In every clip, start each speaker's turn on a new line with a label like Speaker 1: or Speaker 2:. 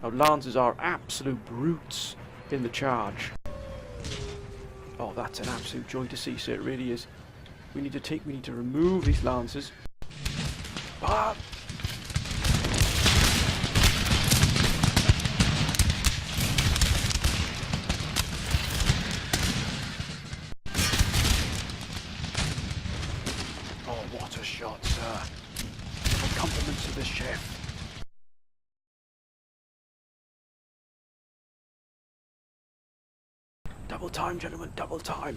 Speaker 1: Now, Lancers are absolute brutes in the charge. Oh, that's an absolute joy to see, sir. It really is. We need to remove these Lancers. Ah! Oh, what a shot, sir. My compliments to the chef. Double time, gentlemen, double time.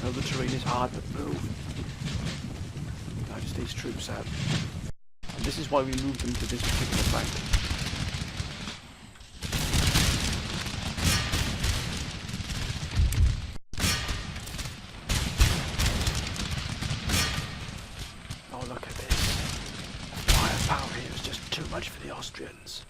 Speaker 1: I know the terrain is hard, but move. United States troops out. And this is why we moved them to this particular flank. Oh, look at this. The firepower here is just too much for the Austrians.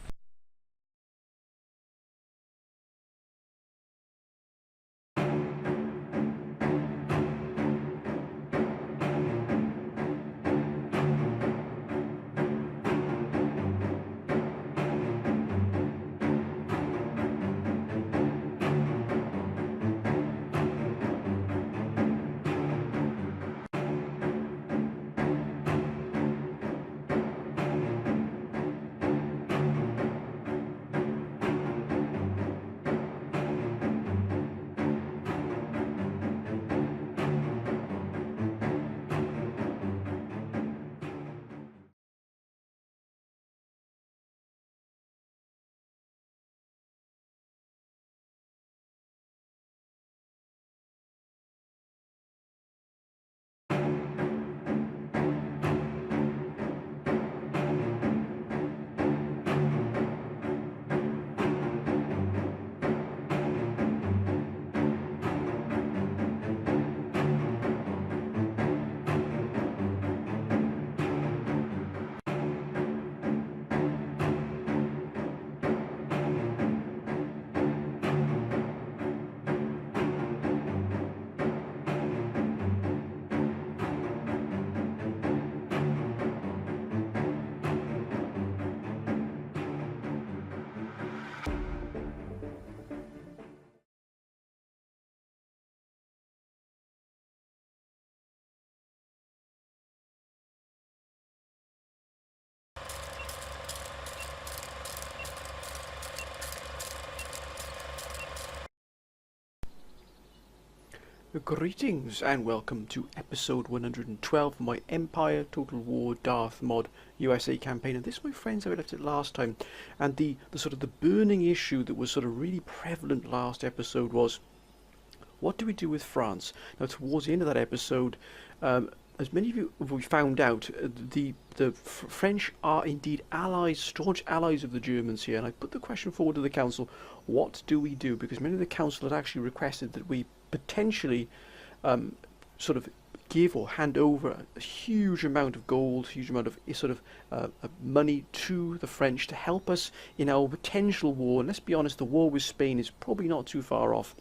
Speaker 1: Greetings and welcome to episode 112 of my Empire Total War Darth mod USA campaign. And this, my friends, I left it last time, and the sort of the burning issue that was sort of really prevalent last episode was, what do we do with France? Now, towards the end of that episode, as many of you have found out, the French are indeed allies, staunch allies of the Germans here, and I put the question forward to the council, what do we do? Because many of the council had actually requested that we potentially sort of give or hand over a huge amount of gold, huge amount of money to the French to help us in our potential war. And let's be honest, the war with Spain is probably not too far off,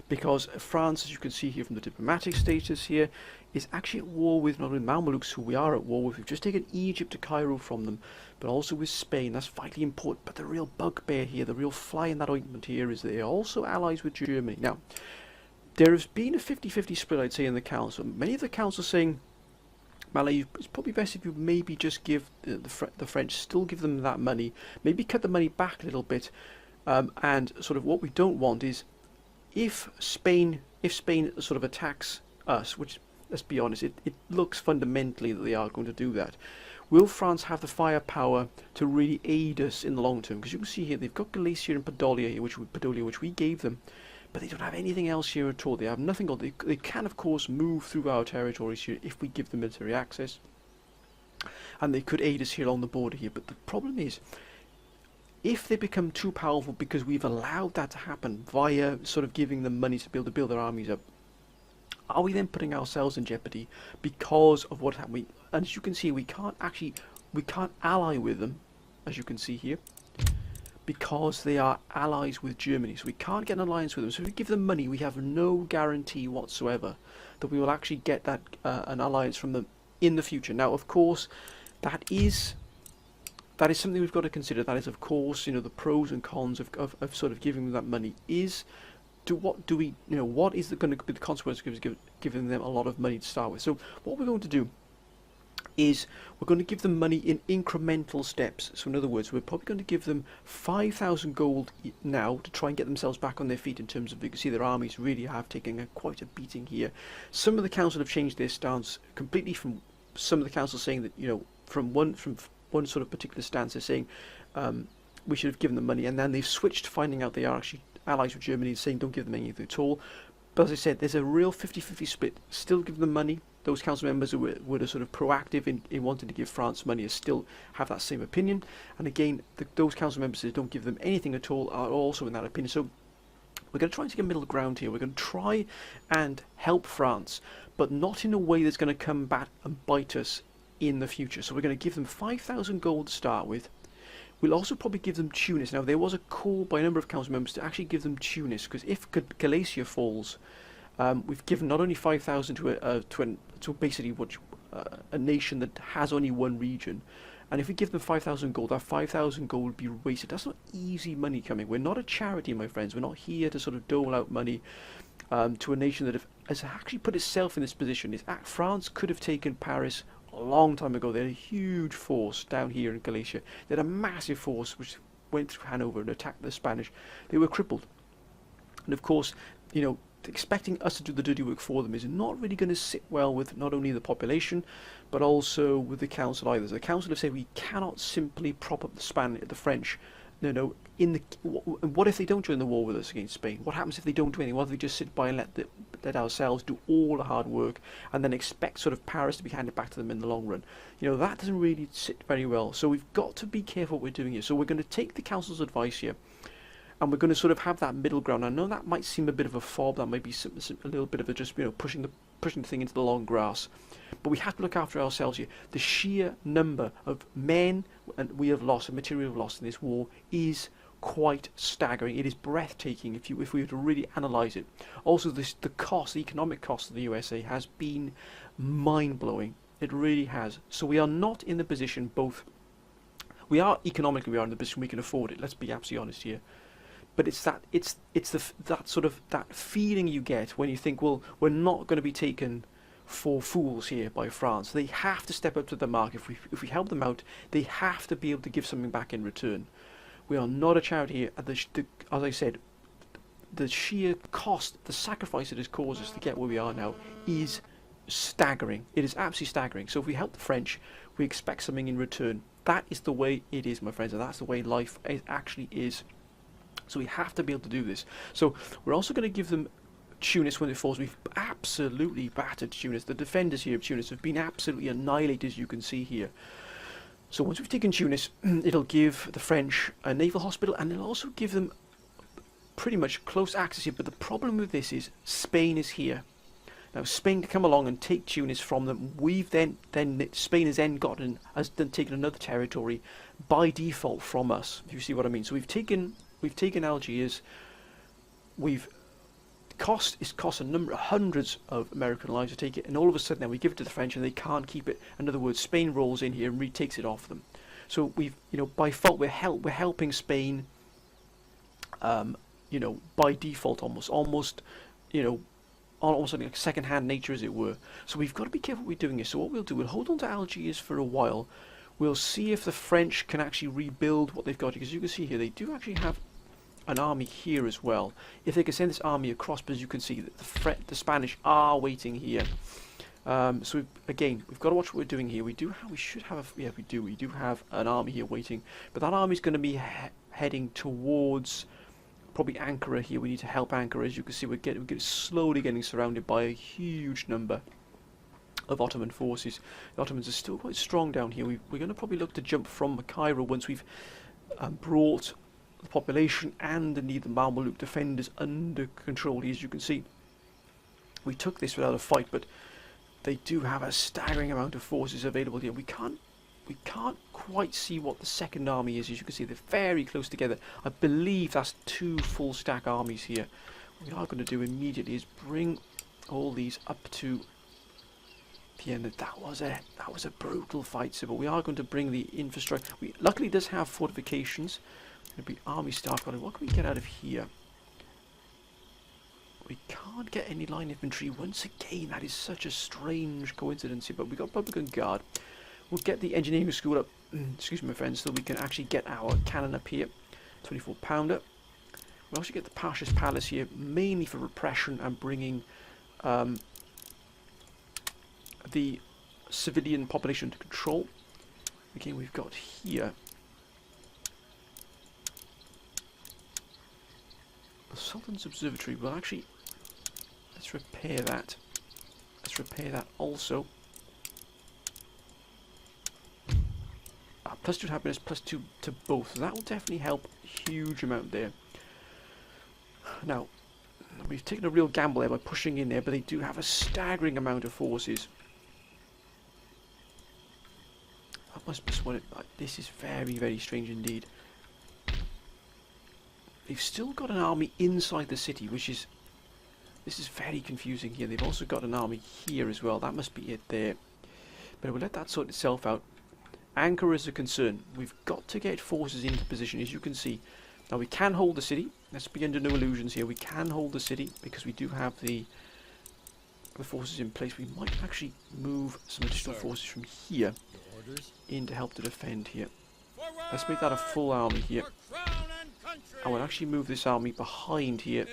Speaker 1: because France, as you can see here from the diplomatic status here, is actually at war with not only Mamelukes, who we are at war with. We've just taken Egypt to Cairo from them, but also with Spain. That's vitally important. But the real bugbear here, the real fly in that ointment here, is that they are also allies with Germany. Now, there has been a 50-50 split, I'd say, in the council. Many of the council saying, Malay, it's probably best if you maybe just give the French, still give them that money, maybe cut the money back a little bit, and sort of what we don't want is, if Spain sort of attacks us, which, let's be honest, it looks fundamentally that they are going to do that, will France have the firepower to really aid us in the long term? Because you can see here, they've got Galicia and Podolia here, which we gave them, but they don't have anything else here at all. They have nothing. They can, of course, move through our territories here if we give them military access, and they could aid us here along the border here. But the problem is, if they become too powerful because we've allowed that to happen via sort of giving them money to be able to build their armies up, are we then putting ourselves in jeopardy because of what happened? And as you can see, we can't ally with them, as you can see here, because they are allies with Germany. So we can't get an alliance with them. So if we give them money, we have no guarantee whatsoever that we will actually get that an alliance from them in the future. Now, of course, that is that is something we've got to consider. That is, of course, the pros and cons of sort of giving them that money is. What do we, what is going to be the consequence of giving them a lot of money to start with? So what we're going to do is we're going to give them money in incremental steps. So in other words, we're probably going to give them 5,000 gold now to try and get themselves back on their feet in terms of, you can see their armies really have taken quite a beating here. Some of the council have changed their stance completely, from some of the council saying that, from one sort of particular stance, they're saying we should have given them money, and then they've switched to finding out they are actually allies with Germany, saying don't give them anything at all. But as I said, there's a real 50-50 split. Still give them money. Those council members who were sort of proactive in wanting to give France money still have that same opinion. And again, those council members who don't give them anything at all are also in that opinion. So we're going to try and take a middle ground here. We're going to try and help France, but not in a way that's going to come back and bite us in the future. So we're going to give them 5,000 gold to start with. We'll also probably give them Tunis. Now, there was a call by a number of council members to actually give them Tunis, because if Galicia falls, we've given not only 5,000 to basically a nation that has only one region, and if we give them 5,000 gold, that 5,000 gold would be wasted. That's not easy money coming. We're not a charity, my friends. We're not here to sort of dole out money to a nation that has actually put itself in this position. France could have taken Paris a long time ago. They had a huge force down here in Galicia. They had a massive force which went through Hanover and attacked the Spanish. They were crippled. And of course, expecting us to do the dirty work for them is not really going to sit well with not only the population, but also with the council either. So the council have said we cannot simply prop up the French. What if they don't join the war with us against Spain? What happens if they don't do anything? What if they just sit by and let ourselves do all the hard work and then expect sort of Paris to be handed back to them in the long run? That doesn't really sit very well. So we've got to be careful what we're doing here. So we're going to take the council's advice here, and we're going to sort of have that middle ground. I know that might seem a bit of a fob. That might be a little bit of a just pushing the thing into the long grass. But we have to look after ourselves here. The sheer number of men and we have lost, and material we've lost in this war is quite staggering. It is breathtaking if we were to really analyse it. Also, the economic cost of the USA has been mind-blowing. It really has. So we are not in the position we are in the position we can afford it. Let's be absolutely honest here. But it's that feeling you get when you think, well, we're not going to be taken for fools here by France. They have to step up to the mark. If we help them out, they have to be able to give something back in return. We are not a charity here. As I said, the sheer cost, the sacrifice it has caused us to get where we are now is staggering. It is absolutely staggering. So if we help the French, we expect something in return. That is the way it is, my friends, and that's the way life actually is. So we have to be able to do this. So we're also going to give them Tunis when it falls. We've absolutely battered Tunis. The defenders here of Tunis have been absolutely annihilated, as you can see here. So once we've taken Tunis, it'll give the French a naval hospital, and it'll also give them pretty much close access here. But the problem with this is Spain is here. Now Spain can come along and take Tunis from them. We've then Spain has then taken another territory by default from us. If you see what I mean. So we've taken Algiers. It's cost a number of hundreds of American lives to take it, and all of a sudden now we give it to the French and they can't keep it. In other words, Spain rolls in here and retakes it off them. So by default we're helping Spain. By default almost like second-hand nature, as it were. So we've got to be careful what we're doing here. So what we'll do, we'll hold on to Algiers for a while. We'll see if the French can actually rebuild what they've got, because you can see here they do actually have an army here as well. If they can send this army across, but as you can see, the Spanish are waiting here. So again, we've got to watch what we're doing here. We do have an army here waiting, but that army is going to be heading towards probably Ankara here. We need to help Ankara. As you can see, we're slowly getting surrounded by a huge number of Ottoman forces. The Ottomans are still quite strong down here. We're going to probably look to jump from Cairo once we've brought the population and indeed the Mameluke defenders under control. As you can see, we took this without a fight, but they do have a staggering amount of forces available here. We can't quite see what the second army is. As you can see, they're very close together. I believe that's 2 full stack armies here. What we are going to do immediately is bring all these up to Yeah, that was a brutal fight. So, but we are going to bring the infrastructure. We luckily does have fortifications. It'll be army staff. What can we get out of here? We can't get any line infantry. Once again, that is such a strange coincidence here. But we got Republican Guard. We'll get the engineering school up. Excuse me, my friends, so we can actually get our cannon up here. 24 pounder. We'll also get the Pasha's Palace here, mainly for repression and bringing the civilian population under control. Again, we've got here the Sultan's Observatory. Well, actually, let's repair that. Let's repair that also. +2 to happiness, +2 to both. So that will definitely help a huge amount there. Now, we've taken a real gamble there by pushing in there, but they do have a staggering amount of forces. That must be what this is very, very strange indeed. They've still got an army inside the city, which is... This is very confusing here. They've also got an army here as well. That must be it there. But we'll let that sort itself out. Anchor is a concern. We've got to get forces into position, as you can see. Now we can hold the city. Let's be under no illusions here. We can hold the city because we do have the forces in place. We might actually move some additional forces from here in to help to defend here. Let's make that a full army here. I will actually move this army behind here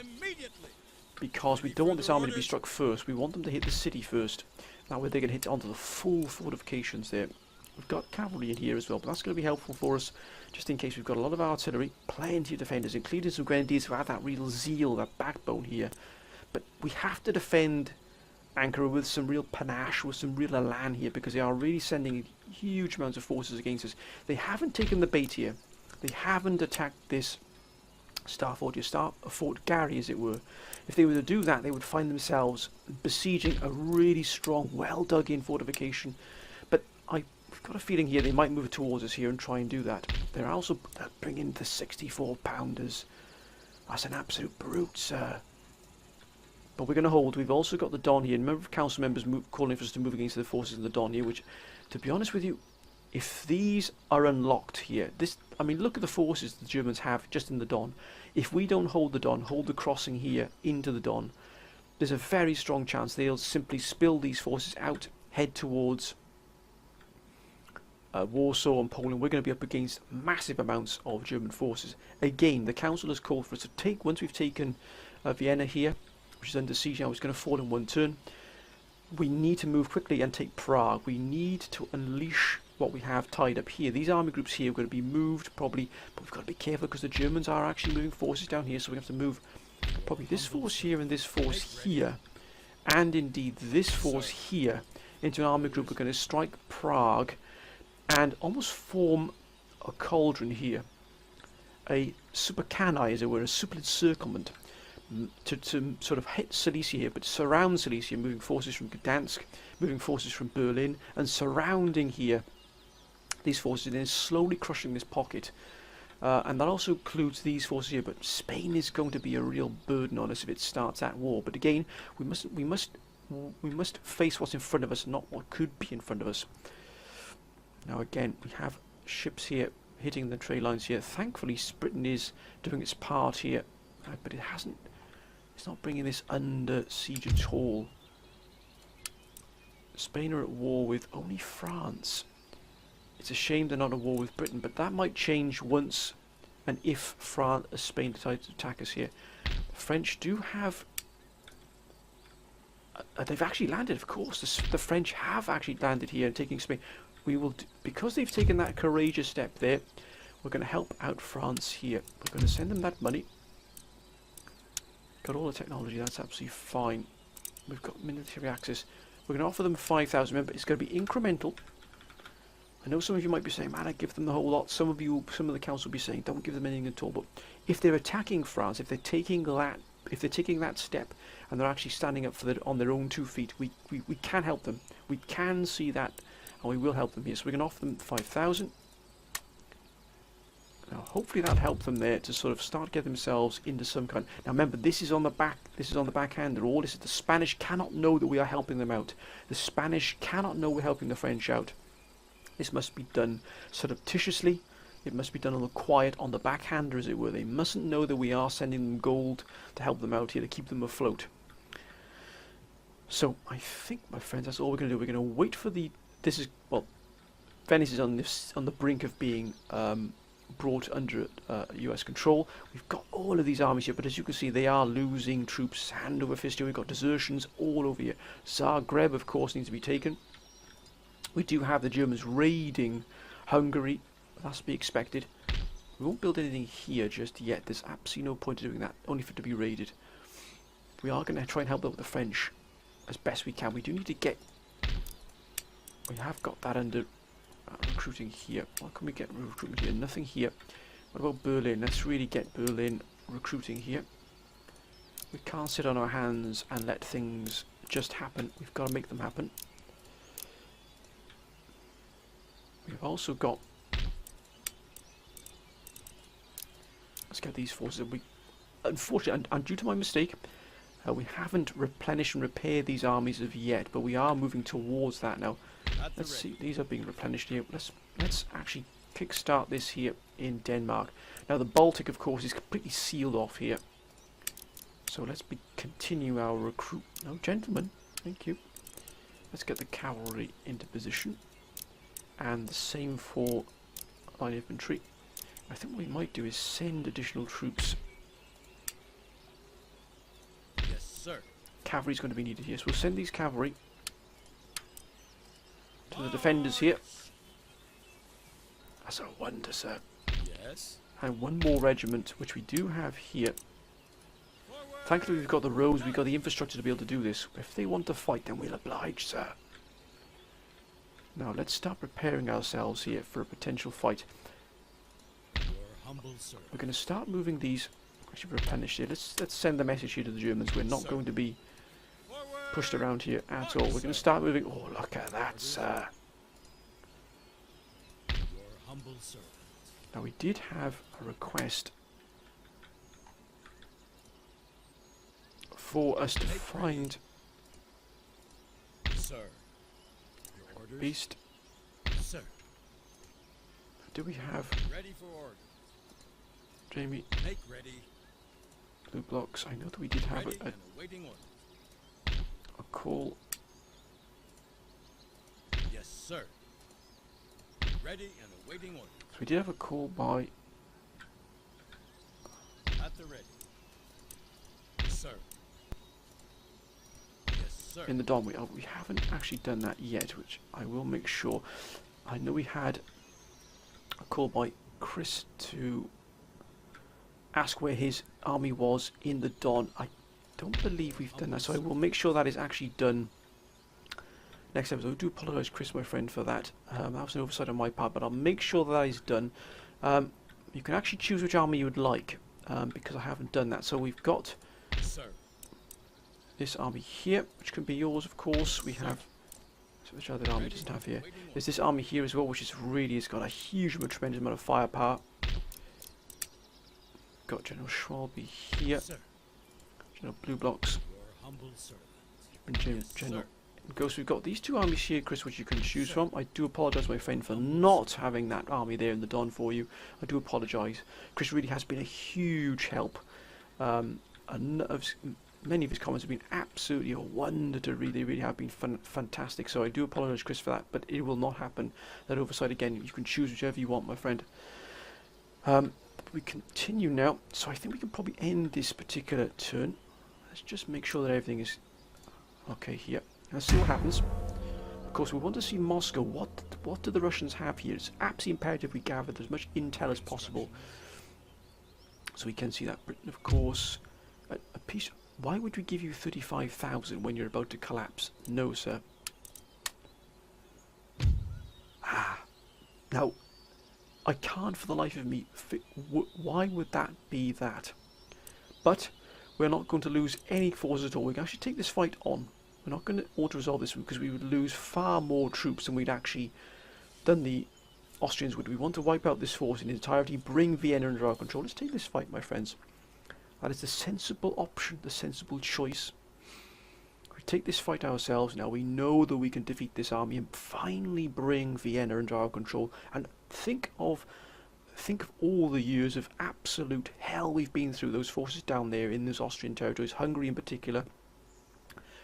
Speaker 1: because we don't want this army to be struck first. We want them to hit the city first. That way they can hit onto the full fortifications there. We've got cavalry in here as well, but that's going to be helpful for us just in case we've got a lot of artillery, plenty of defenders, including some grenadiers who have that real zeal, that backbone here. But we have to defend Ankara with some real panache, with some real elan here, because they are really sending huge amounts of forces against us. They haven't taken the bait here. They haven't attacked this Star Fort here, Fort Gary as it were. If they were to do that, they would find themselves besieging a really strong, well dug in fortification. But I've got a feeling here they might move towards us here and try and do that. They're also bringing the 64 pounders. That's an absolute brute, sir. But we're going to hold. We've also got the Don here. Remember, council members calling for us to move against the forces of the Don here, which, to be honest with you, if these are unlocked here, I mean, look at the forces the Germans have just in the Don. If we don't hold the Don, hold the crossing here into the Don, there's a very strong chance they'll simply spill these forces out, head towards Warsaw and Poland. We're going to be up against massive amounts of German forces. Again, the council has called for us to take, once we've taken Vienna here, which is under siege now, it's going to fall in one turn. We need to move quickly and take Prague. We need to unleash what we have tied up here. These army groups here are going to be moved probably, but we've got to be careful because the Germans are actually moving forces down here, so we have to move probably this force here and this force here, and indeed this force here into an army group. We're going to strike Prague and almost form a cauldron here, a supercani as it were, a super encirclement to sort of hit Silesia here, but surround Silesia, moving forces from Gdansk, moving forces from Berlin, and surrounding here these forces, and then slowly crushing this pocket. And that also includes these forces here, but Spain is going to be a real burden on us if it starts that war. But again, we must face what's in front of us, not what could be in front of us. Now again, we have ships here hitting the trade lines here. Thankfully, Britain is doing its part here, but it's not bringing this under siege at all. Spain are at war with only France. It's a shame they're not at war with Britain, but that might change once and if Spain decides to attack us here. The French do have... they've actually landed, of course. The French have actually landed here and taking Spain. We will, because they've taken that courageous step there, we're going to help out France here. We're going to send them that money. Got all the technology, that's absolutely fine. We've got military access. We're going to offer them 5,000. Remember, it's going to be incremental. I know some of you might be saying, man, I give them the whole lot. Some of the council will be saying, don't give them anything at all. But if they're attacking France, if they're taking that step, and they're actually standing up on their own 2 feet, we can help them. We can see that, and we will help them here. So we're going to offer them 5,000. Now, hopefully that helped them there to sort of start getting themselves into some kind. Now, remember, this is on the back. This is on the backhand. All this is the Spanish cannot know that we are helping them out. The Spanish cannot know we're helping the French out. This must be done surreptitiously. It must be done on the quiet, on the backhander, as it were. They mustn't know that we are sending them gold to help them out here, to keep them afloat. So I think, my friends, that's all we're going to do. We're going to wait for the. This is, well, Venice is on the brink of being brought under US control. We've got all of these armies here, but as you can see, they are losing troops hand over fist here. We've got desertions all over here. Zagreb, of course, needs to be taken. We do have the Germans raiding Hungary. That's to be expected. We won't build anything here just yet. There's absolutely no point in doing that, only for it to be raided. We are going to try and help out the French as best we can. We do need to get. We have got that under recruiting here. What can we get recruitment here? Nothing here. What about Berlin? Let's really get Berlin recruiting here. We can't sit on our hands and let things just happen. We've got to make them happen. We've also got. Let's get these forces. We, unfortunately, and due to my mistake, we haven't replenished and repaired these armies of yet, but we are moving towards that now. Let's see, these are being replenished here. Let's actually kickstart this here in Denmark. Now the Baltic, of course, is completely sealed off here. So let's continue our recruit. No, gentlemen, thank you. Let's get the cavalry into position, and the same for line infantry. I think what we might do is send additional troops.
Speaker 2: Yes, sir.
Speaker 1: Cavalry's going to be needed here, so we'll send these cavalry to the defenders here. That's a wonder, sir.
Speaker 2: Yes.
Speaker 1: And one more regiment, which we do have here. Thankfully, we've got the roads, we've got the infrastructure to be able to do this. If they want to fight, then we'll oblige, sir. Now, let's start preparing ourselves here for a potential fight. We're going to start moving these. Actually, replenish here. Let's send the message here to the Germans. We're not going to be pushed around here at all. We're going to start moving. Oh, look at that, sir. Now, we did have a request for us to find beast.
Speaker 2: Sir.
Speaker 1: Do we have
Speaker 2: Ready for order.
Speaker 1: Jamie?
Speaker 2: Make ready.
Speaker 1: Blue blocks. I know that we did have
Speaker 2: Ready and awaiting order.
Speaker 1: a call.
Speaker 2: Yes, sir. Ready and awaiting order.
Speaker 1: So we did have a call by
Speaker 2: At the ready. Sir. Yes, sir.
Speaker 1: in the Don. We haven't actually done that yet, which I will make sure. I know we had a call by Chris to ask where his army was in the Don. I don't believe we've done that, so I will make sure that is actually done next episode. I do apologise, Chris, my friend, for that. That was an oversight on my part, but I'll make sure that is done. You can actually choose which army you would like, because I haven't done that. So we've got this army here, which can be yours, of course. We have, so which other army doesn't have here? There's this army here as well, which is really has got a huge, tremendous amount of firepower. Got General Schwalbe here. General Blue Blocks. General Ghost. We've got these two armies here, Chris, which you can choose from. I do apologise, my friend, for not having that army there in the Don for you. I do apologise. Chris really has been a huge help. Many of his comments have been absolutely a wonder to read. They really have been fantastic. So I do apologise, Chris, for that, but it will not happen. That oversight again. You can choose whichever you want, my friend. We continue now, so I think we can probably end this particular turn. Let's just make sure that everything is okay here. Let's see what happens. Of course, we want to see Moscow. What do the Russians have here? It's absolutely imperative we gather as much intel as possible, so we can see that. Britain, of course, a piece. Why would we give you 35,000 when you're about to collapse? No, sir. Now, I can't for the life of me. Why would that be that? But we're not going to lose any forces at all. We can actually take this fight on. We're not going to auto-resolve this because we would lose far more troops than we'd actually done the Austrians, would we want to wipe out this force in its entirety, bring Vienna under our control? Let's take this fight, my friends. That is the sensible option, the sensible choice. We take this fight ourselves now. We know that we can defeat this army and finally bring Vienna under our control. And think of all the years of absolute hell we've been through. Those forces down there in those Austrian territories, Hungary in particular.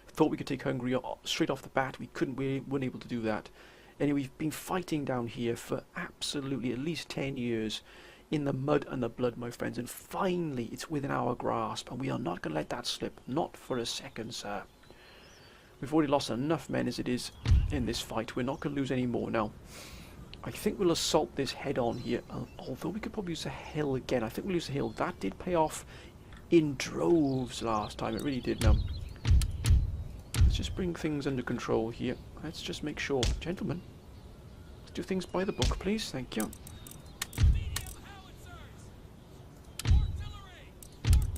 Speaker 1: Thought we could take Hungary straight off the bat. We couldn't. We weren't able to do that. Anyway, we've been fighting down here for absolutely at least 10 years in the mud and the blood, my friends, and finally it's within our grasp, and we are not going to let that slip, not for a second, sir. We've already lost enough men as it is in this fight. We're not going to lose any more now. I think we'll assault this head on here, although we could probably use the hill again. I think we'll use the hill. That did pay off in droves last time, it really did. Now, let's just bring things under control here. Let's just make sure, gentlemen, let's do things by the book, please. Thank you.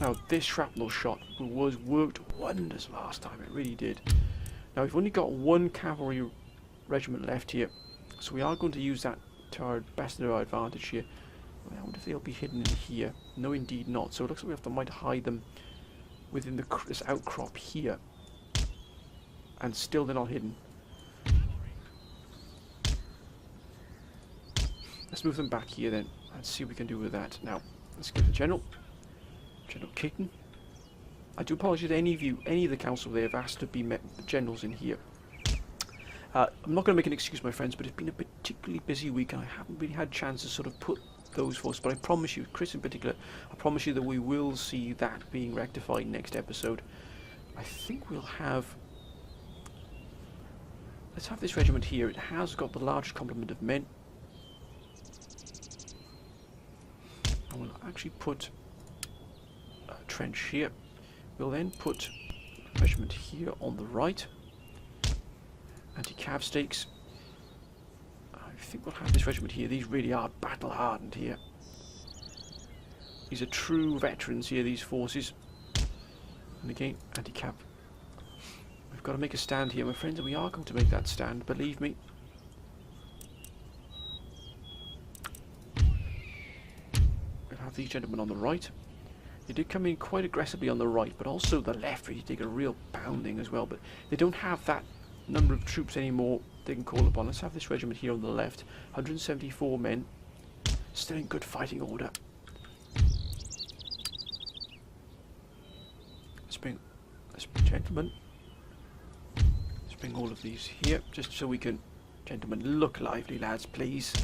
Speaker 1: Now, this shrapnel shot worked wonders last time. It really did. Now, we've only got one cavalry regiment left here, so we are going to use that to our best of our advantage here. I wonder if they'll be hidden in here. No, indeed not. So it looks like we have to might hide them within this outcrop here, and still they're not hidden. Let's move them back here then. Let's see what we can do with that. Now, let's get the General Keaton. I do apologise to any of the council there have asked to be generals in here. I'm not going to make an excuse, my friends, but it's been a particularly busy week and I haven't really had a chance to sort of put those forces. But I promise you, Chris in particular, I promise you that we will see that being rectified next episode. I think we'll have... Let's have this regiment here. It has got the largest complement of men. I will actually put a trench here. We'll then put a regiment here on the right. Anti-cav stakes. I think we'll have this regiment here. These really are battle hardened here. These are true veterans here, these forces. And again, anti-cav. We've got to make a stand here, my friends, and we are going to make that stand, believe me. We'll have these gentlemen on the right. They did come in quite aggressively on the right, but also the left really take a real pounding as well. But they don't have that number of troops anymore they can call upon. Let's have this regiment here on the left. 174 men. Still in good fighting order. Let's bring gentlemen. Let's bring all of these here, just so we can... Gentlemen, look lively, lads, please.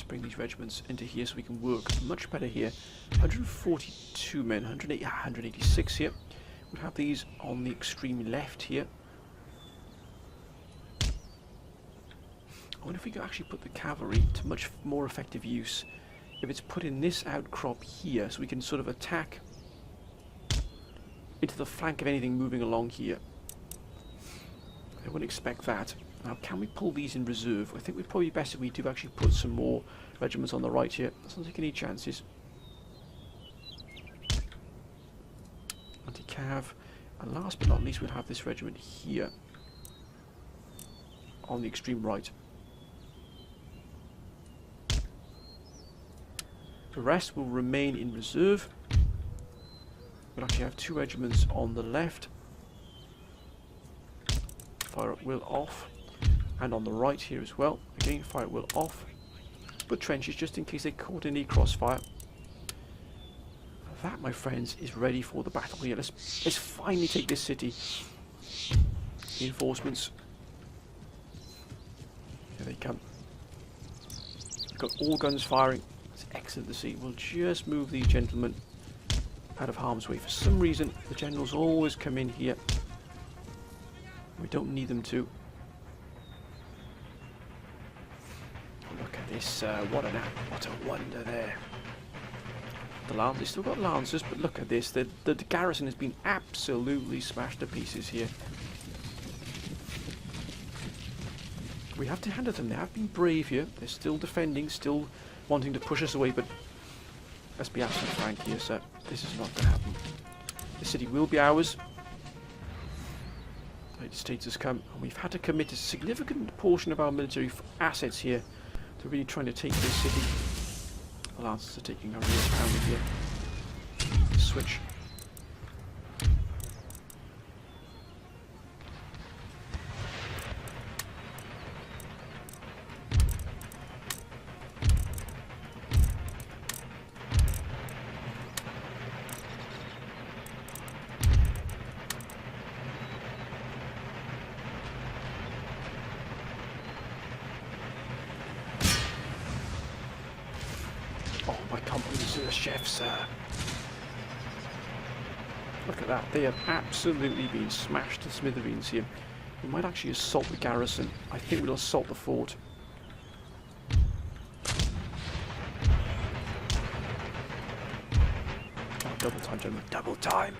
Speaker 1: Bring these regiments into here so we can work much better here. 142 men, 186 here. We'll have these on the extreme left here. I wonder if we could actually put the cavalry to much more effective use if it's put in this outcrop here, so we can sort of attack into the flank of anything moving along here. I wouldn't expect that. Now, can we pull these in reserve? I think we'd probably be best if we do actually put some more regiments on the right here. Let's not take any chances. Anti-cav. And last but not least, we'll have this regiment here on the extreme right. The rest will remain in reserve. We'll actually have two regiments on the left. Fire at will off. And on the right here as well. Again, fire at will off. But trenches just in case they caught any crossfire. That, my friends, is ready for the battle here. Let's finally take this city. Reinforcements. Here they come. We've got all guns firing. It's excellent to see. We'll just move these gentlemen out of harm's way. For some reason, the generals always come in here. We don't need them to. Look at this, what a wonder there. The Lancers, they still got Lancers, but look at this, the garrison has been absolutely smashed to pieces here. We have to hand it to them, they have been brave here, they're still defending, still wanting to push us away, but let's be absolutely frank here, sir, this is not going to happen. The city will be ours. The United States has come, and we've had to commit a significant portion of our military assets here to really trying to take this city. The Lancers are taking a real pounding here. Switch. Oh, my compliments to the chef, sir. Look at that. They have absolutely been smashed to smithereens here. We might actually assault the garrison. I think we'll assault the fort. Oh, double time, gentlemen. Double time.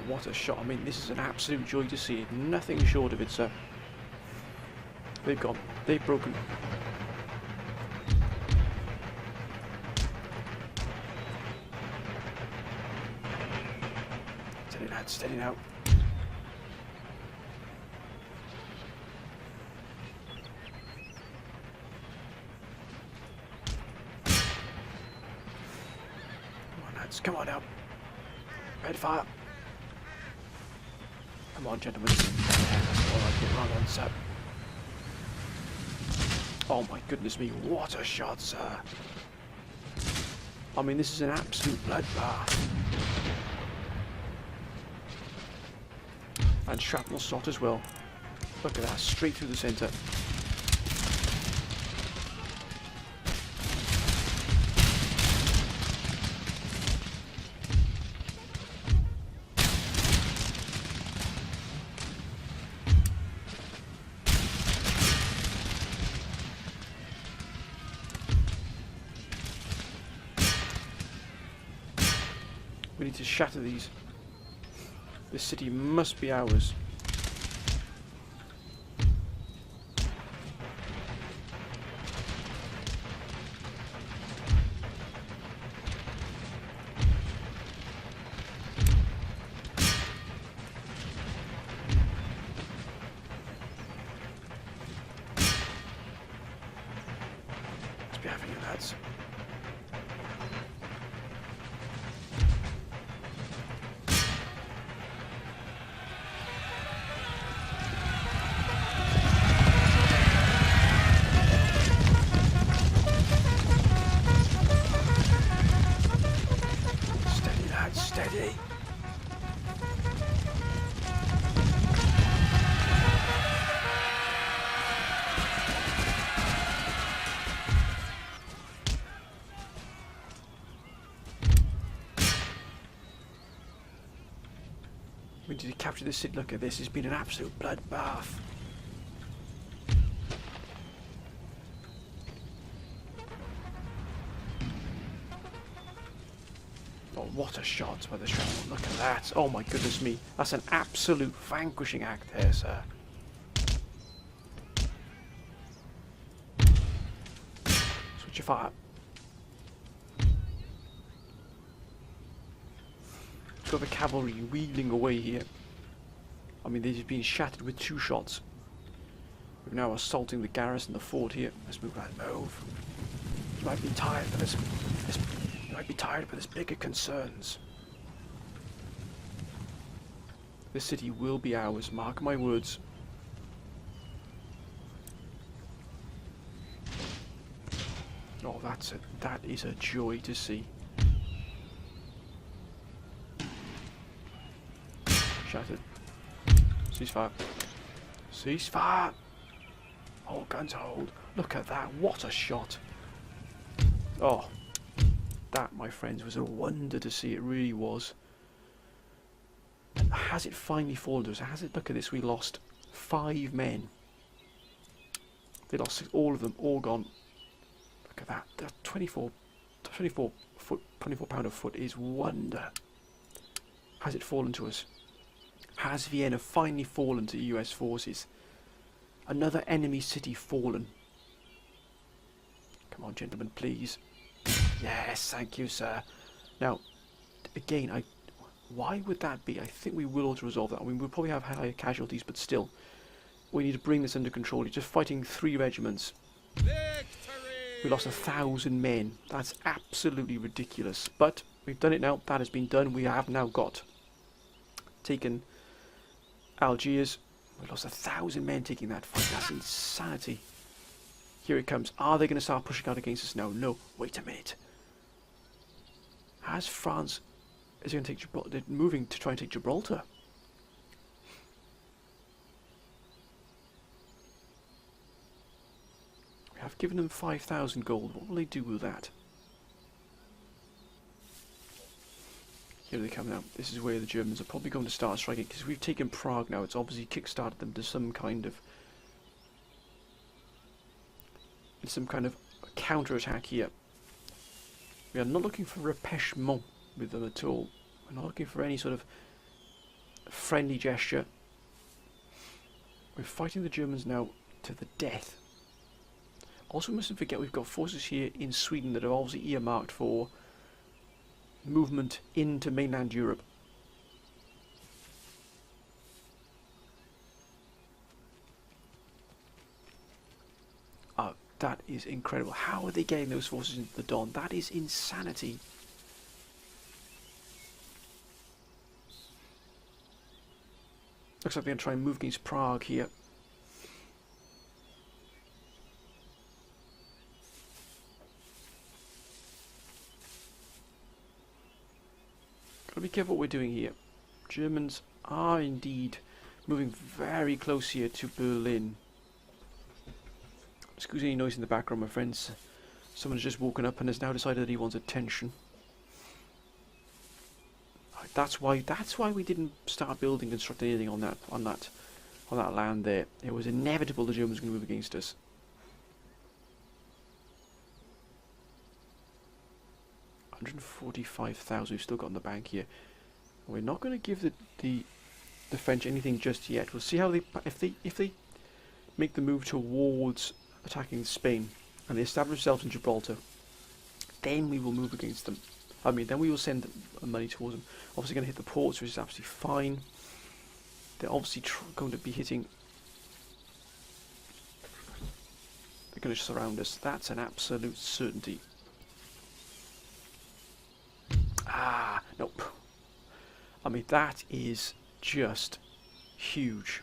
Speaker 1: What a shot. I mean, this is an absolute joy to see. Nothing short of it, sir. They've gone. They've broken. Steady, lads. Steady now. Come on, lads. Come on now. Red fire. Come on, gentlemen. All right, get run on, sir. Oh my goodness me, what a shot, sir. I mean, this is an absolute bloodbath. And shrapnel shot as well. Look at that, straight through the centre. We need to shatter these. This city must be ours. Let's be having you, lads. Steady. We need to capture this city. Look at this. It's been an absolute bloodbath. Oh, what a shot by the shrapnel. Look at that. Oh my goodness me. That's an absolute vanquishing act there, sir. Switch your fire. Got the cavalry wheeling away here. I mean, they've been shattered with 2 shots. We're now assaulting the garrison, the fort here. Let's move out. Move. You might be tired, but there's bigger concerns. The city will be ours, mark my words. Oh, that is a joy to see. Shattered. Ceasefire. Ceasefire! All guns hold. Look at that, what a shot. Oh. That, my friends, was a wonder to see. It really was. And has it finally fallen to us? Has it? Look at this. We lost 5 men. They lost all of them, all gone. Look at that. The 24 pounder foot is wonder. Has it fallen to us? Has Vienna finally fallen to US forces? Another enemy city fallen. Come on, gentlemen, please. Yes, thank you, sir. Now, again, why would that be? I think we will auto-resolve that. I mean, we'll probably have higher casualties, but still. We need to bring this under control. You're just fighting 3 regiments. We lost 1,000 men. That's absolutely ridiculous. But we've done it now. That has been done. We have now taken Algiers. We lost 1,000 men taking that fight. That's insanity. Here it comes. Are they going to start pushing out against us now? No. Wait a minute. Has France... Is it going to take Gibraltar? They're moving to try and take Gibraltar. We have given them 5,000 gold. What will they do with that? Here they come now. This is where the Germans are probably going to start striking, because we've taken Prague now. It's obviously kick-started them to some kind of counter-attack here. We are not looking for repêchement with them at all. We're not looking for any sort of friendly gesture. We're fighting the Germans now to the death. Also, we mustn't forget we've got forces here in Sweden that are obviously earmarked for movement into mainland Europe. That is incredible. How are they getting those forces into the Don? That is insanity. Looks like they're going to try and move against Prague here. Gotta be careful what we're doing here. Germans are indeed moving very close here to Berlin. Excuse any noise in the background, my friends. Someone's just woken up and has now decided that he wants attention. That's why we didn't start building, constructing anything on that land there. It was inevitable the Germans were going to move against us. $145,000 we've still got in the bank here. We're not going to give the French anything just yet. We'll see how if they make the move towards attacking Spain and they establish themselves in Gibraltar, then we will move against them. I mean, then we will send money towards them. Obviously going to hit the ports, which is absolutely fine. They're obviously going to be hitting... They're going to surround us. That's an absolute certainty. Ah, nope. I mean, that is just huge.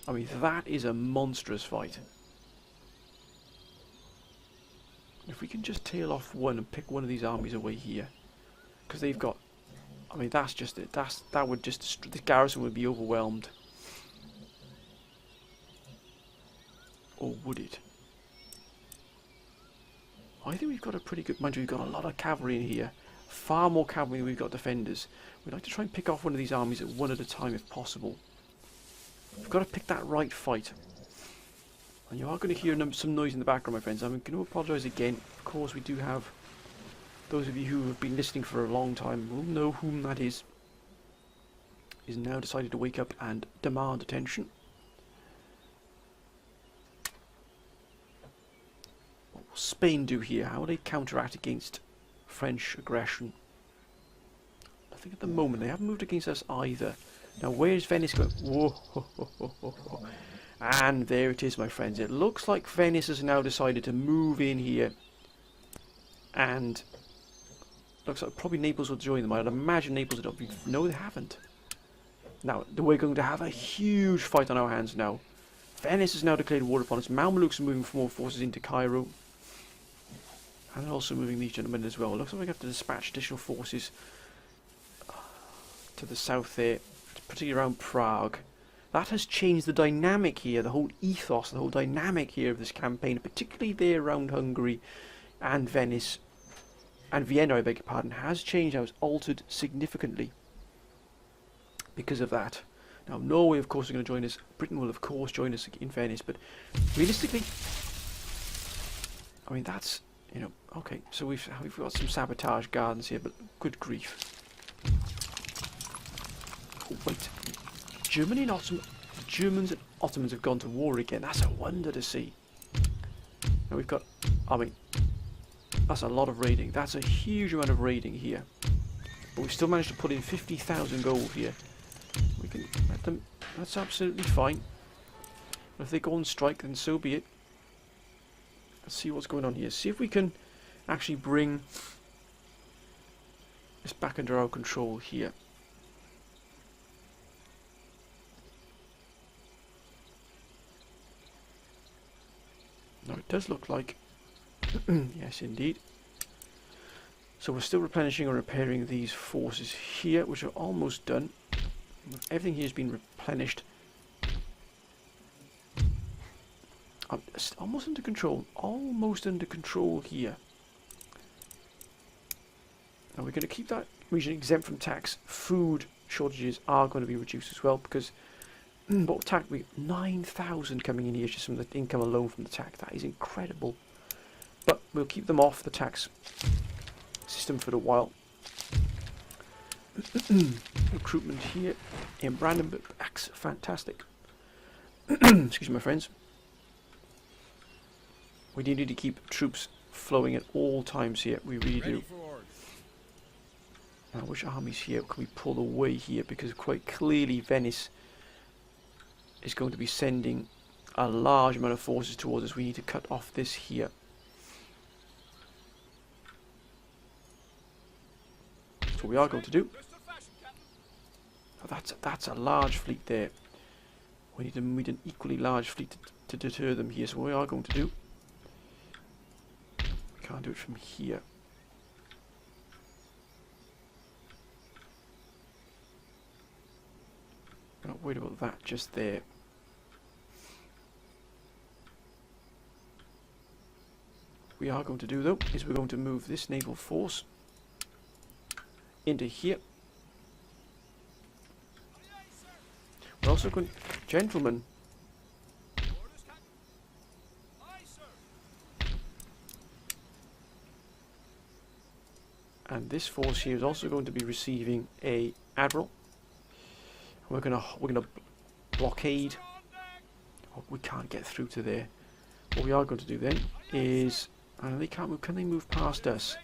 Speaker 1: I mean, that is a monstrous fight. If we can just tail off one and pick one of these armies away here, because they've got, I mean, that's just it. That would just, the garrison would be overwhelmed. Or would it? I think we've got a pretty good, mind you, we've got a lot of cavalry in here. Far more cavalry than we've got defenders. We'd like to try and pick off one of these armies at one at a time if possible. We've got to pick that right fight. And you are going to hear some noise in the background, my friends. I'm going to apologise again. Of course, we do have those of you who have been listening for a long time will know whom that is now decided to wake up and demand attention. What will Spain do here? How will they counteract against French aggression? I think at the moment they haven't moved against us either. Now, where is Venice going? Whoa, ho, ho, ho, ho, ho. And there it is, my friends. It looks like Venice has now decided to move in here. And looks like probably Naples will join them. I'd imagine Naples would be... No, they haven't. Now, we're going to have a huge fight on our hands now. Venice has now declared war upon us. Mamelukes are moving more forces into Cairo. And they're also moving these gentlemen as well. Looks like we have to dispatch additional forces to the south there, particularly around Prague. That has changed the dynamic here, the whole ethos, the whole dynamic here of this campaign, particularly there around Hungary and Venice and Vienna, I beg your pardon, has changed, has altered significantly because of that. Now, Norway, of course, are going to join us. Britain will, of course, join us in Venice, but realistically, I mean, that's, you know, okay, so we've got some sabotage gardens here, but good grief. Oh, wait. The Germans and Ottomans have gone to war again. That's a wonder to see. Now we've got, I mean, that's a lot of raiding. That's a huge amount of raiding here. But we've still managed to put in 50,000 gold here. We can let them, that's absolutely fine. But if they go on strike, then so be it. Let's see what's going on here. See if we can actually bring this back under our control here. Now it does look like, yes indeed. So we're still replenishing and repairing these forces here, which are almost done. Everything here has been replenished. Almost under control. Almost under control here. Now we're going to keep that region exempt from tax. Food shortages are going to be reduced as well because what tax? We 9,000 coming in here just from the income alone from the tax. That is incredible. But we'll keep them off the tax system for a while. Recruitment here in Brandenburg. That's fantastic. Excuse me, my friends. We do need to keep troops flowing at all times here. We really do. Now, which armies here can we pull away here? Because quite clearly Venice is going to be sending a large amount of forces towards us. We need to cut off this here. So we are going to do. Oh, that's a large fleet there. We need an equally large fleet to deter them here. So we are going to do. We can't do it from here. We're not worried about that just there. What we are going to do though is we're going to move this naval force into here. We're also going, gentlemen. And this force here is also going to be receiving a admiral. We're gonna blockade. Oh, we can't get through to there. What we are going to do then is, they can't move. Can they move past us?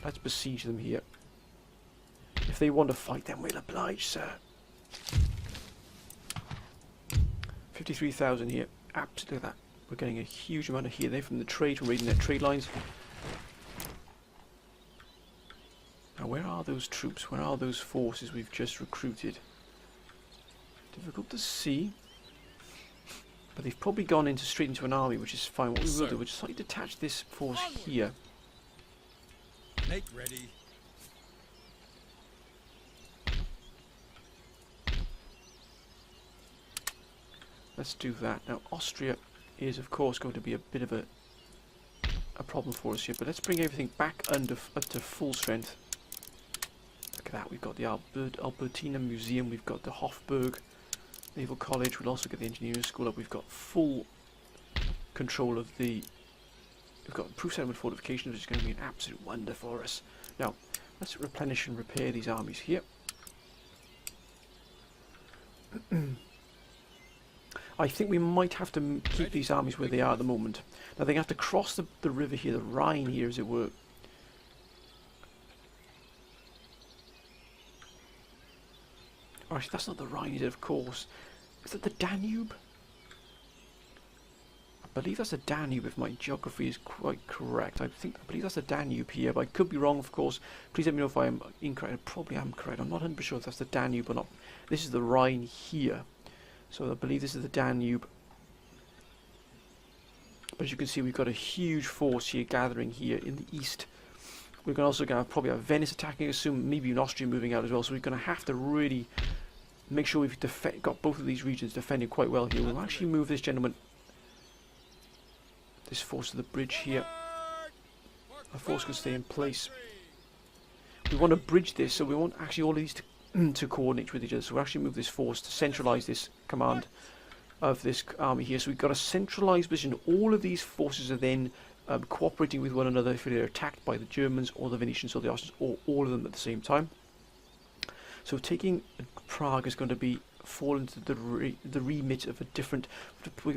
Speaker 1: Let's besiege them here. If they want to fight, then we'll oblige, sir. 53,000 here. Absolutely that. We're getting a huge amount of here there from the trade, from raiding their trade lines. Now, where are those troops? Where are those forces we've just recruited? Difficult to see. But they've probably gone straight into an army, which is fine. What we will do, we'll just slightly detach this force here.
Speaker 2: Make ready.
Speaker 1: Let's do that. Now, Austria is, of course, going to be a bit of a problem for us here. But let's bring everything back up to full strength. Look at that. We've got the Albertina Museum. We've got the Hofburg Naval College. We'll also get the Engineering School up. We've got full control of the... We've got improved settlement fortifications, which is going to be an absolute wonder for us. Now, let's replenish and repair these armies here. I think we might have to keep these armies where they are at the moment. Now they have to cross the river here, the Rhine here as it were. Or actually that's not the Rhine, is it, of course. Is it the Danube? I believe that's the Danube if my geography is quite correct. I believe that's the Danube here, but I could be wrong, of course. Please let me know if I am incorrect. I probably am correct. I'm not 100% sure if that's the Danube or not. This is the Rhine here. So I believe this is the Danube. But as you can see, we've got a huge force here gathering here in the east. We're going to also probably have Venice attacking, I assume, maybe even Austria moving out as well. So we're going to have to really make sure we've got both of these regions defended quite well here. We'll actually move this gentleman, this force to the bridge here. Our force can stay in place. We want to bridge this, so we want actually all of these to coordinate with each other. So we'll actually move this force to centralise this command of this army here. So we've got a centralised position. All of these forces are then cooperating with one another if they're attacked by the Germans or the Venetians or the Austrians or all of them at the same time. So taking Prague is going to fall into the remit of a different.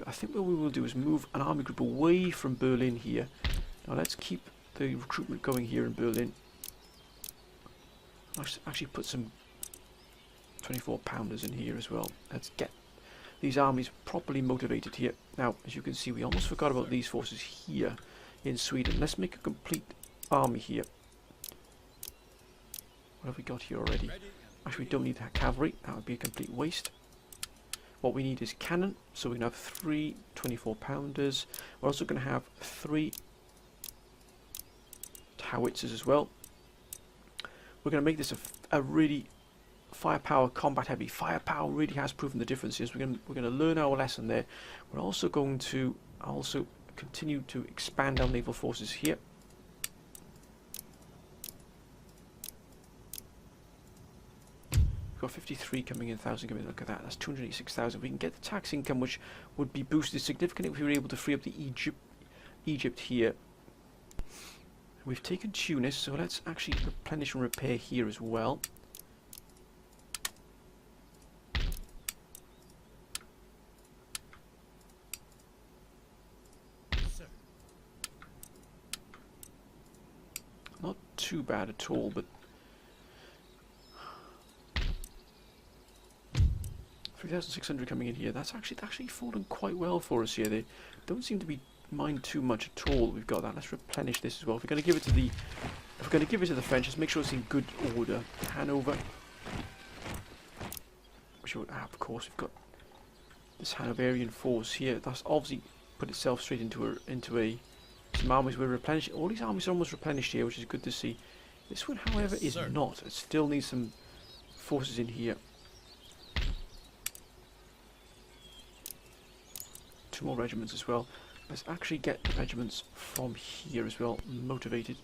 Speaker 1: I think what we will do is move an army group away from Berlin here. Now let's keep the recruitment going here in Berlin. Let's actually put some 24 pounders in here as well. Let's get these armies properly motivated here. Now, as you can see, we almost forgot about these forces here in Sweden. Let's make a complete army here. What have we got here already? Actually, we don't need that cavalry. That would be a complete waste. What we need is cannon. So we can have 3 24 pounders. We're also going to have 3 howitzers as well. We're going to make this a really firepower, combat heavy. Firepower really has proven the difference here. So we're going to learn our lesson there. We're also going to continue to expand our naval forces here. We've got 53 coming in, 1,000 coming in. Look at that. That's 286,000. We can get the tax income, which would be boosted significantly if we were able to free up the Egypt here. We've taken Tunis, so let's actually replenish and repair here as well. Not too bad at all, but 3,600 coming in here. That's actually fallen quite well for us here. They don't seem to be mind too much at all. We've got that. Let's replenish this as well. If we're going to give it to the French, let's make sure it's in good order. Hanover. Which of course we've got this Hanoverian force here. That's obviously put itself straight into some armies. We're replenishing. All these armies are almost replenished here, which is good to see. This one, however, is not. It still needs some forces in here. 2 more regiments as well. Let's actually get the regiments from here as well motivated.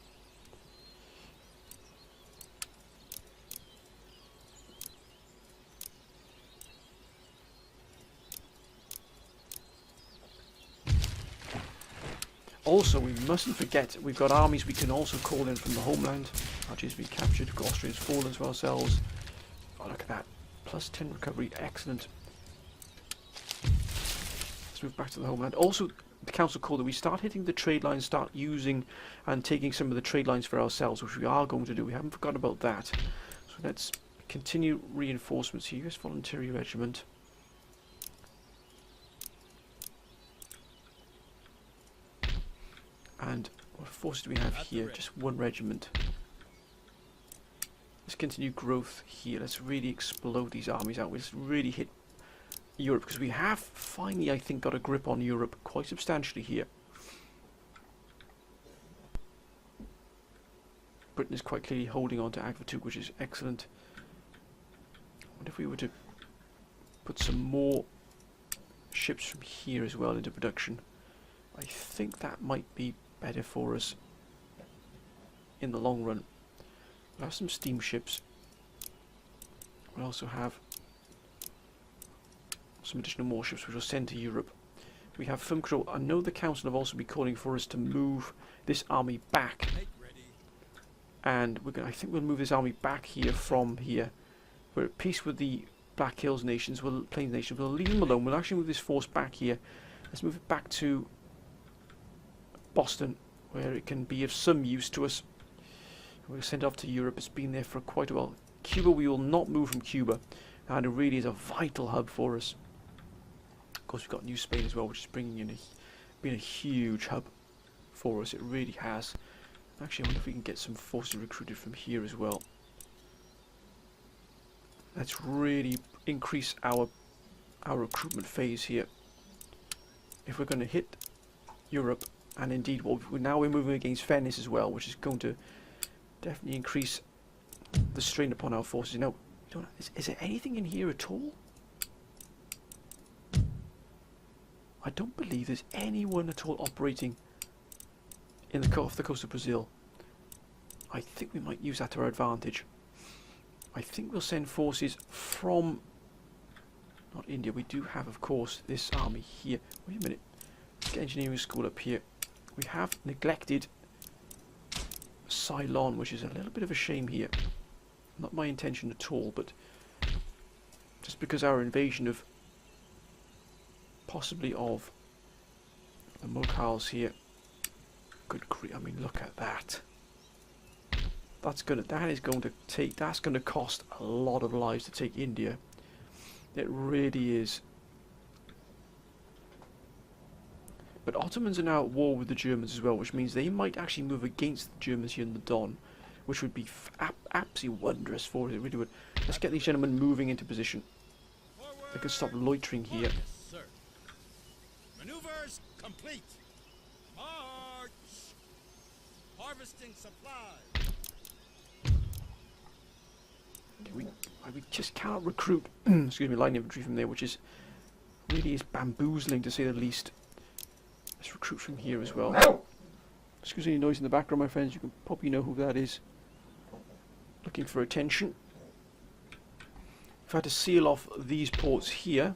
Speaker 1: Also, we mustn't forget we've got armies we can also call in from the homeland. Archers we captured, Austria's fallen to ourselves. Oh, look at that. Plus 10 recovery, excellent. Let's move back to the homeland. Also, the council called that we start hitting the trade lines, start using and taking some of the trade lines for ourselves, which we are going to do. We haven't forgotten about that. So let's continue reinforcements here. US Voluntary Regiment. And what forces do we have here? Just 1 regiment. Let's continue growth here. Let's really explode these armies out. Let's really hit Europe, because we have finally, I think, got a grip on Europe quite substantially here. Britain is quite clearly holding on to Agvatuk, which is excellent. What if we were to put some more ships from here as well into production? I think that might be better for us in the long run. We'll have some steamships. We'll also have some additional more ships which we'll send to Europe. We have firm control. I know the council have also been calling for us to move this army back, and I think we'll move this army back here from here. We're at peace with the Black Hills nations, Plains nations. We'll leave them alone. We'll actually move this force back here. Let's move it back to Boston, where it can be of some use to us. We'll send it off to Europe. It's been there for quite a while. Cuba, we will not move from Cuba, and it really is a vital hub for us. Of course, we've got New Spain as well, which is been a huge hub for us. It really has. Actually, I wonder if we can get some forces recruited from here as well. Let's really increase our recruitment phase here. If we're going to hit Europe, and indeed, now we're moving against Venice as well, which is going to definitely increase the strain upon our forces. You know, is there anything in here at all? I don't believe there's anyone at all operating off the coast of Brazil. I think we might use that to our advantage. I think we'll send forces from, not India. We do have, of course, this army here. Wait a minute. Let's get engineering school up here. We have neglected Ceylon, which is a little bit of a shame here. Not my intention at all, but just because our invasion of possibly of the Mughals here. Good grief! I mean, look at that. That's going to cost a lot of lives to take India. It really is. But Ottomans are now at war with the Germans as well, which means they might actually move against the Germans here in the Don, which would be absolutely wondrous for us. It really would. Let's get these gentlemen moving into position. They can stop loitering here.
Speaker 2: Yes, sir. Maneuvers complete. March. Harvesting supplies.
Speaker 1: We just cannot recruit, excuse me, line infantry from there, which is really is bamboozling to say the least. Let's recruit from here as well. Excuse any noise in the background, my friends. You can probably know who that is. Looking for attention. We've had to seal off these ports here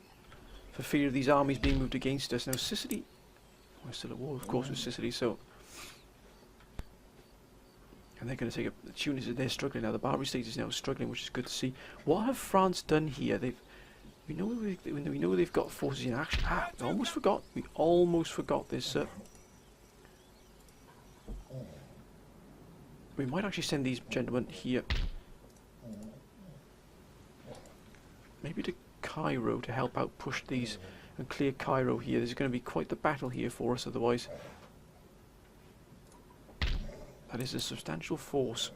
Speaker 1: for fear of these armies being moved against us. Now Sicily, we're still at war, of course, with Sicily, so. And they're going to take up the Tunis. They're struggling now. The Barbary state is now struggling, which is good to see. What have France done here? We know they've got forces in action. We almost forgot. We almost forgot this. We might actually send these gentlemen here. Maybe to Cairo to help out push these and clear Cairo here. There's going to be quite the battle here for us otherwise. That is a substantial force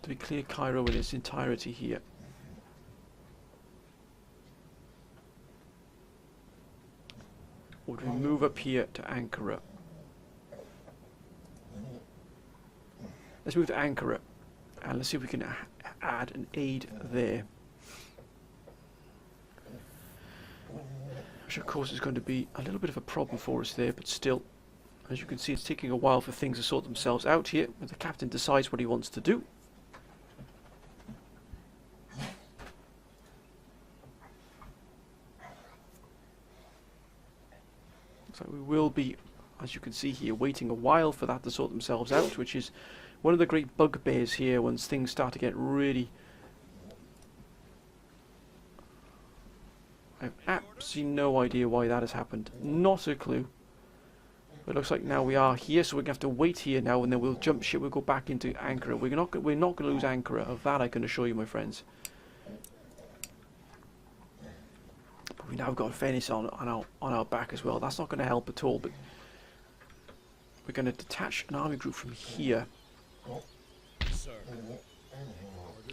Speaker 1: to clear Cairo in its entirety here. Or do we move up here to Ankara? Let's move to Ankara and let's see if we can add an aid there. Which of course is going to be a little bit of a problem for us there, but still, as you can see, it's taking a while for things to sort themselves out here, but the captain decides what he wants to do. So we will be, as you can see here, waiting a while for that to sort themselves out, which is one of the great bugbears here once things start to get really... I have absolutely no idea why that has happened. Not a clue. But it looks like now we are here, so we're going to have to wait here now, and then we'll jump ship. We'll go back into Ankara. We're not going to lose Ankara. Of that I can assure you, my friends. But we've now got Venice on our back as well. That's not going to help at all. But we're going to detach an army group from here.
Speaker 2: Sir.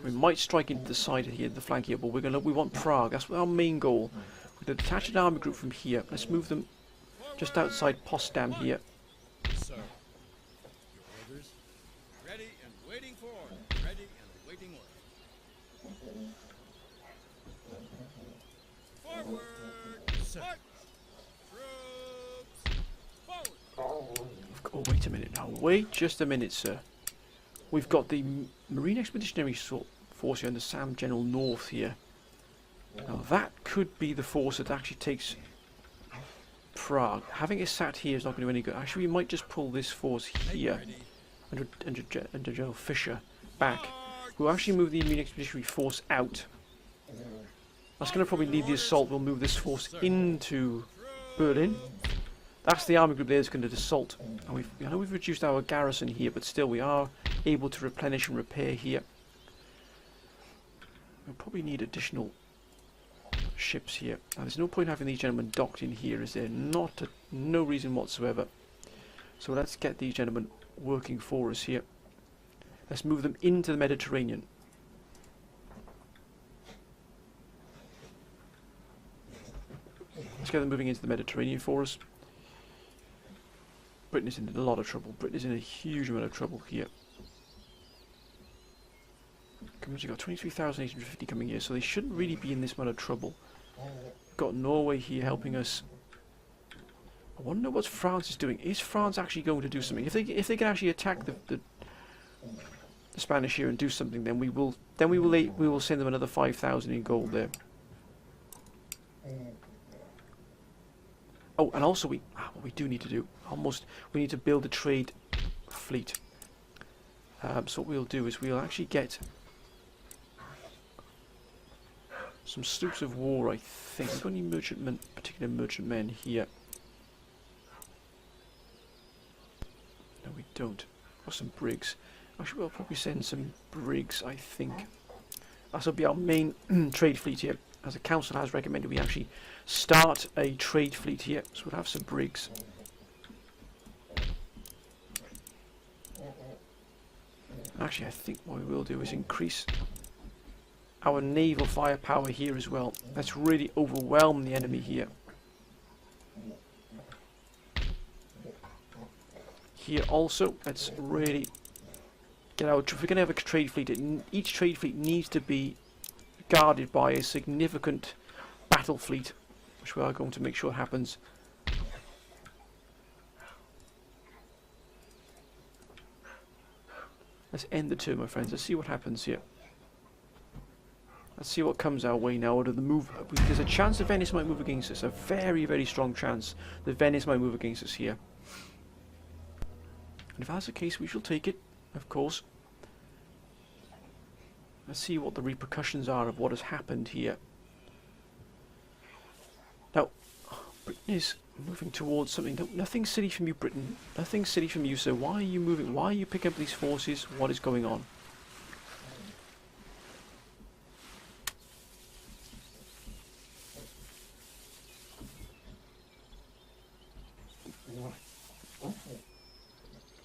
Speaker 1: We might strike into the side here, the flank here, but we want Prague. That's our main goal. We're going to detach an army group from here. Let's move them just outside Potsdam here.
Speaker 2: Sir. Your orders. Ready and waiting for order. Ready and waiting order. Forward. Sir. March. Troops. Forward.
Speaker 1: Oh, wait a minute now. Wait just a minute, sir. We've got the Marine Expeditionary Force here under Sam General North here. Now that could be the force that actually takes Prague. Having it sat here is not going to do any good. Actually, we might just pull this force here under General Fisher back. We'll actually move the Marine Expeditionary Force out. That's going to probably lead the assault. We'll move this force into Berlin. That's the army group there that's going to assault. And I know we've reduced our garrison here, but still we are able to replenish and repair here. We'll probably need additional ships here. Now there's no point having these gentlemen docked in here, is there? No reason whatsoever. So let's get these gentlemen working for us here. Let's move them into the Mediterranean. Let's get them moving into the Mediterranean for us. Britain is in a lot of trouble. Britain is in a huge amount of trouble here. We've got 23,850 coming here, so they shouldn't really be in this amount of trouble. We've got Norway here helping us. I want to know what France is doing. Is France actually going to do something? If they can actually attack the Spanish here and do something, then we will send them another 5,000 in gold there. Oh, and also what we do need to do, we need to build a trade fleet. So what we'll do is we'll actually get some sloops of war, I think. We've got any particular merchantmen here? No, we don't. Got some brigs. Actually, we'll probably send some brigs, I think. That'll be our main trade fleet here. As the council has recommended, we actually start a trade fleet here. So we'll have some brigs. Actually, I think what we will do is increase our naval firepower here as well. Let's really overwhelm the enemy here. Here also, let's really get our... If we're going to have a trade fleet, each trade fleet needs to be guarded by a significant battle fleet, which we are going to make sure happens. Let's end the turn, my friends. Let's see what happens here. Let's see what comes our way now. Out of the move, there's a chance that Venice might move against us. A very, very strong chance that Venice might move against us here. And if that's the case, we shall take it, of course. Let's see what the repercussions are of what has happened here. Now, Britain is moving towards something. Nothing silly from you, Britain. Nothing silly from you, sir. Why are you moving? Why are you picking up these forces? What is going on?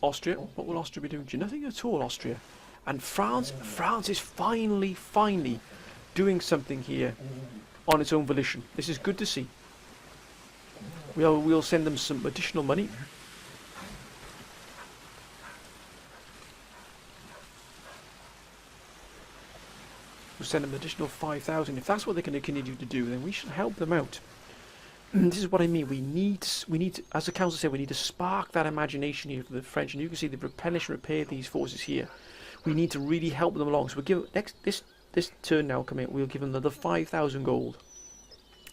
Speaker 1: Austria? What will Austria be doing? Do nothing at all, Austria. And France is finally doing something here on its own volition. This is good to see. We'll send them some additional money. We'll send them an additional 5,000. If that's what they're going to continue to do, then we should help them out. This is what I mean. We need, as the council said, we need to spark that imagination here for the French. And you can see they've replenished and repaired these forces here. We need to really help them along. So we'll give this turn now coming. We'll give them another 5,000 gold.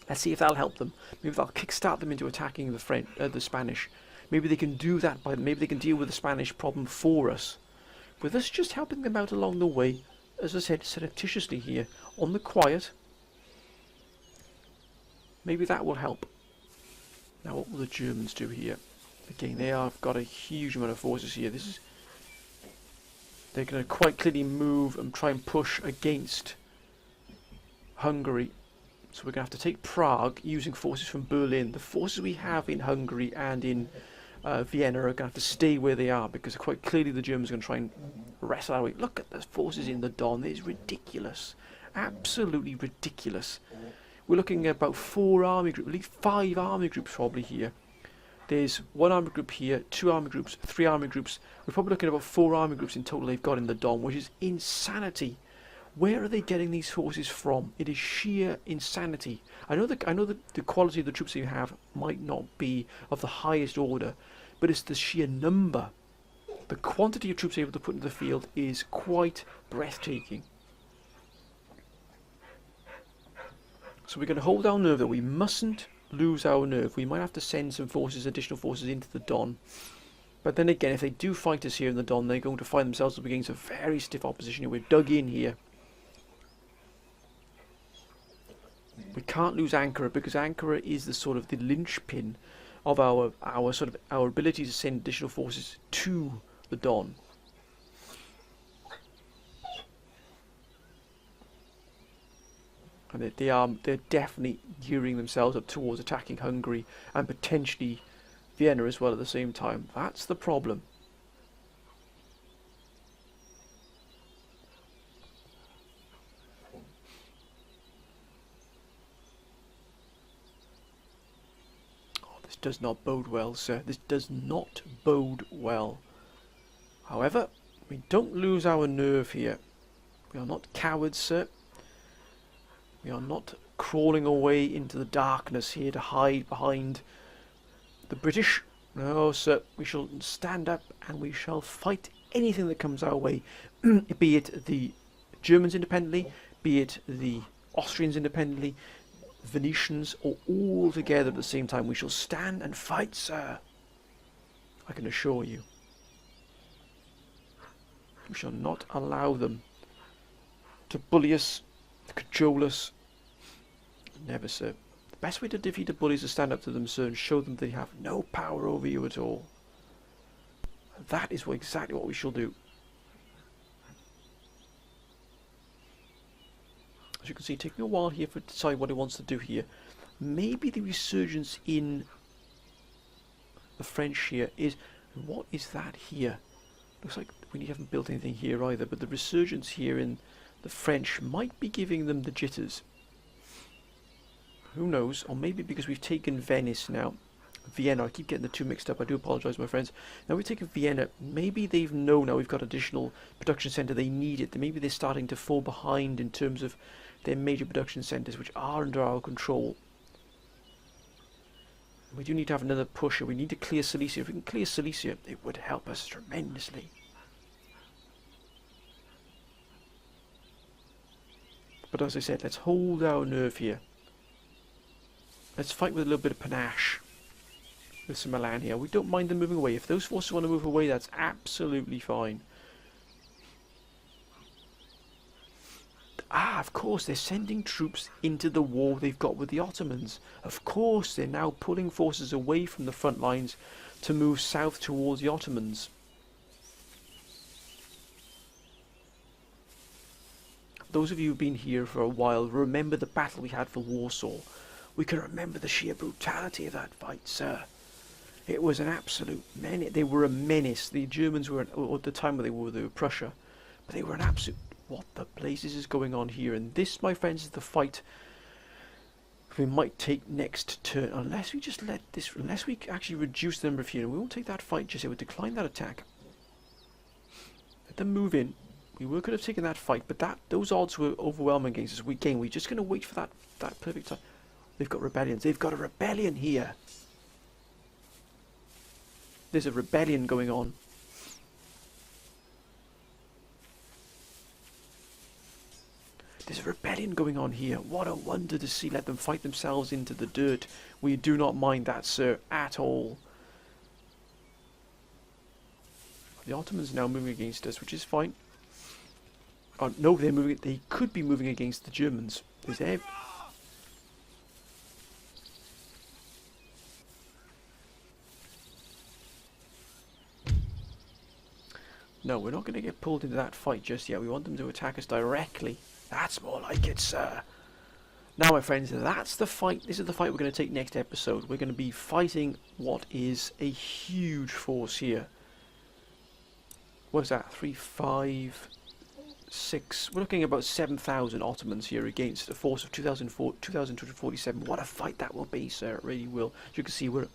Speaker 1: Let's see if that'll help them. Maybe that'll kickstart them into attacking the Spanish. Maybe they can do that maybe they can deal with the Spanish problem for us. With us just helping them out along the way, as I said, surreptitiously here, on the quiet. Maybe that will help. Now, what will the Germans do here? Again, they have got a huge amount of forces here. They're going to quite clearly move and try and push against Hungary. So we're going to have to take Prague using forces from Berlin. The forces we have in Hungary and in Vienna are going to have to stay where they are, because quite clearly the Germans are going to try and wrestle our way. Look at the forces in the Don. It's ridiculous. Absolutely ridiculous. We're looking at about 4 army groups, at least 5 army groups probably here. There's 1 army group here, 2 army groups, 3 army groups. We're probably looking at about 4 army groups in total they've got in the Don, which is insanity. Where are they getting these forces from? It is sheer insanity. I know that the quality of the troops you have might not be of the highest order, but it's the sheer number. The quantity of troops able to put into the field is quite breathtaking. So we're going to hold our nerve that we mustn't lose our nerve. We might have to send some forces, additional forces into the Don. But then again, if they do fight us here in the Don, they're going to find themselves up against a very stiff opposition. We're dug in here. We can't lose Ankara, because Ankara is the sort of the linchpin of our ability to send additional forces to the Don. And they're definitely gearing themselves up towards attacking Hungary and potentially Vienna as well at the same time. That's the problem. Oh, this does not bode well, sir. This does not bode well. However, we don't lose our nerve here. We are not cowards, sir. We are not crawling away into the darkness here to hide behind the British. No, sir. We shall stand up and we shall fight anything that comes our way. Be it the Germans independently, be it the Austrians independently, Venetians, or all together at the same time. We shall stand and fight, sir. I can assure you. We shall not allow them to bully us, to cajole us. Never, sir. The best way to defeat a bully is to stand up to them, sir, and show them they have no power over you at all. And that is exactly what we shall do. As you can see, taking a while here to decide what he wants to do here. Maybe the resurgence in the French here is... What is that here? Looks like we haven't built anything here either, but the resurgence here in the French might be giving them the jitters. Who knows? Or maybe because we've taken Venice now. Vienna, I keep getting the two mixed up, I do apologise my friends. Now we've taken Vienna, maybe they've known now we've got additional production centre, they need it. Maybe they're starting to fall behind in terms of their major production centres, which are under our control. We do need to have another pusher. We need to clear Silesia. If we can clear Silesia, it would help us tremendously. But as I said, let's hold our nerve here. Let's fight with a little bit of panache with some Milan here. We don't mind them moving away. If those forces want to move away, that's absolutely fine. Ah, of course, they're sending troops into the war they've got with the Ottomans. Of course, they're now pulling forces away from the front lines to move south towards the Ottomans. Those of you who've been here for a while remember the battle we had for Warsaw. We can remember the sheer brutality of that fight, sir. It was an absolute menace. They were a menace. The Germans were, at the time when they were Prussia, but they were an absolute... What the blazes is going on here? And this, my friends, is the fight we might take next turn. Unless we just let this... Unless we actually reduce the number of here. We won't take that fight just yet. We'll decline that attack. Let them move in. We could have taken that fight, but those odds were overwhelming against us. We're just going to wait for that perfect time. They've got rebellions. They've got a rebellion here. There's a rebellion going on. There's a rebellion going on here. What a wonder to see. Let them fight themselves into the dirt. We do not mind that, sir, at all. The Ottomans now moving against us, which is fine. Oh, no, they're moving. They could be moving against the Germans. No, we're not going to get pulled into that fight just yet. We want them to attack us directly. That's more like it, sir. Now, my friends, that's the fight. This is the fight we're going to take next episode. We're going to be fighting what is a huge force here. What is that? 3, 5, 6. We're looking at about 7,000 Ottomans here against a force of 2,247. What a fight that will be, sir. It really will. As you can see, we're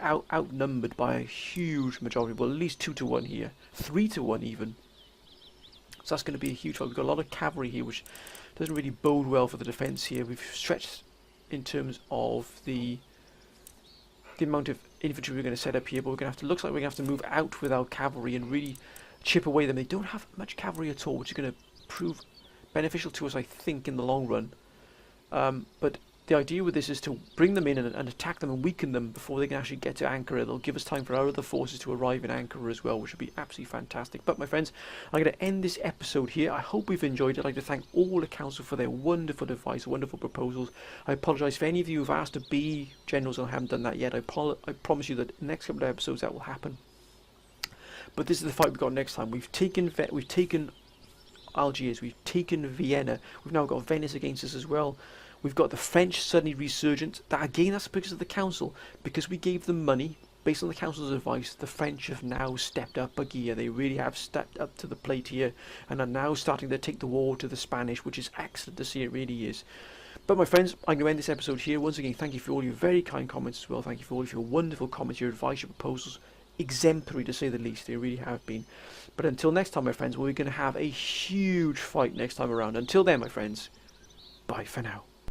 Speaker 1: outnumbered by a huge majority. Well, at least 2 to 1 here. 3 to 1 even. So that's going to be a huge fight. We've got a lot of cavalry here, which doesn't really bode well for the defence here. We've stretched in terms of the amount of infantry we're going to set up here, but we're going to have to, looks like we're going to have to move out with our cavalry and really chip away them. They don't have much cavalry at all, which is going to prove beneficial to us, I think, in the long run. But the idea with this is to bring them in and attack them and weaken them before they can actually get to Ankara. They'll give us time for our other forces to arrive in Ankara as well, which would be absolutely fantastic. But my friends, I'm going to end this episode here. I hope you've enjoyed it. I'd like to thank all the council for their wonderful advice, wonderful proposals. I apologise for any of you who've asked to be generals and haven't done that yet. I promise you that in the next couple of episodes that will happen. But this is the fight we've got next time. We've taken Algiers, we've taken Vienna, we've now got Venice against us as well. We've got the French suddenly resurgent. That again, that's because of the council. Because we gave them money, based on the council's advice, the French have now stepped up a gear. They really have stepped up to the plate here, and are now starting to take the war to the Spanish, which is excellent to see. It really is. But my friends, I'm going to end this episode here. Once again, thank you for all your very kind comments as well. Thank you for all of your wonderful comments, your advice, your proposals. Exemplary to say the least. They really have been. But until next time, my friends, we're going to have a huge fight next time around. Until then, my friends, bye for now.